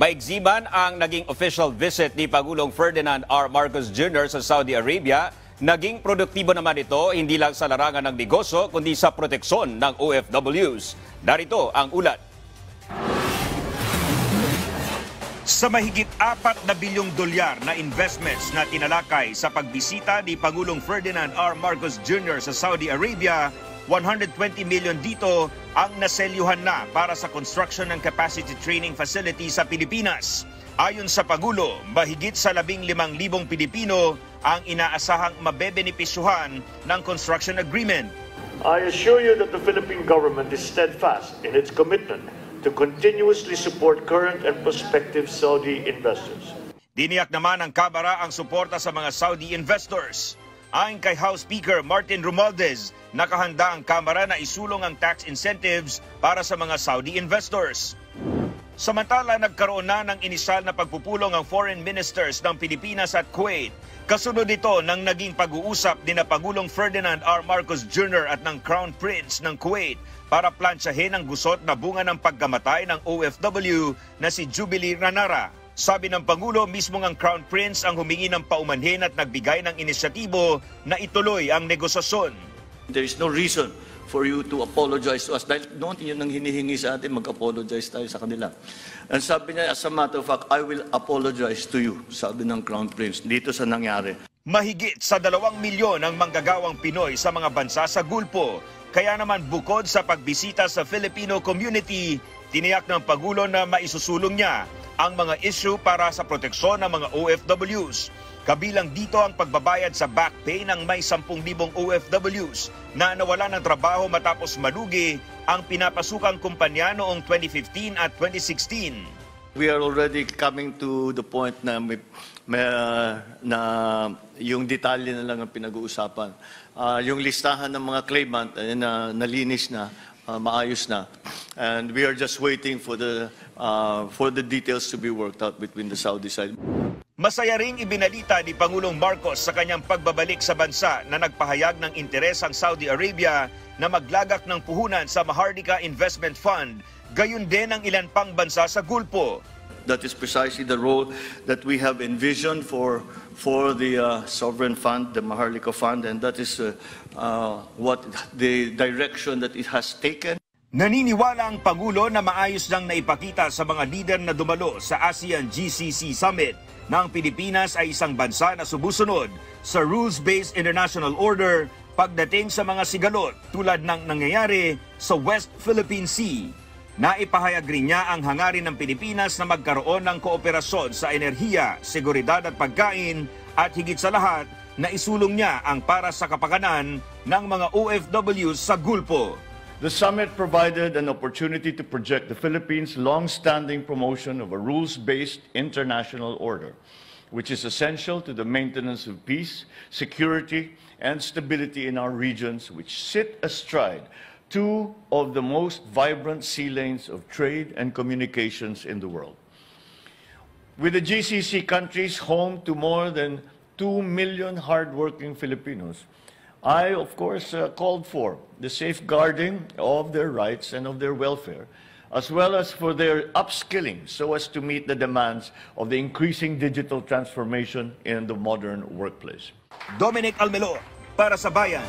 Maigsiman ang naging official visit ni Pangulong Ferdinand R. Marcos Jr. sa Saudi Arabia. Naging produktibo naman ito hindi lang sa larangan ng negosyo kundi sa proteksyon ng OFWs. Narito ang ulat. Sa mahigit 4 na bilyong dolyar na investments na tinalakay sa pagbisita ni Pangulong Ferdinand R. Marcos Jr. sa Saudi Arabia, 120 million dito ang naselyuhan na para sa construction ng capacity training facility sa Pilipinas. Ayon sa Pangulo, mahigit sa 15,000 Pilipino ang inaasahang mabebenepisyuhan ng construction agreement. I assure you that the Philippine government is steadfast in its commitment to continuously support current and prospective Saudi investors. Diniyak naman ng Kamara ang suporta sa mga Saudi investors. Ayon kay House Speaker Martin Romualdez, nakahanda ang Kamara na isulong ang tax incentives para sa mga Saudi investors. Samantala, nagkaroon na ng inisyal na pagpupulong ang foreign ministers ng Pilipinas at Kuwait. Kasunod ito ng naging pag-uusap ni na Pangulong Ferdinand R. Marcos Jr. at ng Crown Prince ng Kuwait para plansyahin ang gusot na bunga ng pagkamatay ng OFW na si Jubilee Ranara. Sabi ng Pangulo, mismo ang Crown Prince ang humingi ng paumanhin at nagbigay ng inisyatibo na ituloy ang negosasyon. There is no reason for you to apologize to us. Dahil noon yun ang hinihingi sa atin, mag-apologize tayo sa kanila. And sabi niya, as a matter of fact, I will apologize to you, sabi ng Crown Prince, dito sa nangyari. Mahigit sa 2 milyon ang manggagawang Pinoy sa mga bansa sa Gulpo. Kaya naman bukod sa pagbisita sa Filipino community, tiniyak ng Pangulo na maisusulong niya ang mga issue para sa proteksyon ng mga OFWs. Kabilang dito ang pagbabayad sa back pay ng may 10,000 OFWs na nawala ng trabaho matapos malugi ang pinapasukang kumpanya noong 2015 at 2016. We are already coming to the point na na yung detalye na lang ang pinag-uusapan. Yung listahan ng mga claimant nalinis na, maayos na. And we are just waiting for the details to be worked out between the Saudi side. Masaya ring ibinalita ni Pangulong Marcos sa kanyang pagbabalik sa bansa na nagpahayag ng interes ang Saudi Arabia na maglagak ng puhunan sa Maharlika Investment Fund, gayon din ang ilan pang bansa sa Gulpo. That is precisely the role that we have envisioned for the sovereign fund, the Maharlika Fund, and that is what the direction that it has taken. Naniniwala ang Pangulo na maayos nang naipakita sa mga lider na dumalo sa ASEAN GCC Summit na ang Pilipinas ay isang bansa na sumusunod sa rules-based international order pagdating sa mga sigalot tulad ng nangyayari sa West Philippine Sea. Naipahayag rin niya ang hangarin ng Pilipinas na magkaroon ng kooperasyon sa enerhiya, seguridad at pagkain at higit sa lahat na isulong niya ang para sa kapakanan ng mga OFWs sa Gulpo. The summit provided an opportunity to project the Philippines' long-standing promotion of a rules-based international order, which is essential to the maintenance of peace, security, and stability in our regions, which sit astride 2 of the most vibrant sea lanes of trade and communications in the world. With the GCC countries home to more than 2 million hardworking Filipinos, I, of course, called for the safeguarding of their rights and of their welfare, as well as for their upskilling so as to meet the demands of the increasing digital transformation in the modern workplace. Dominic Almelor, para sa Bayan.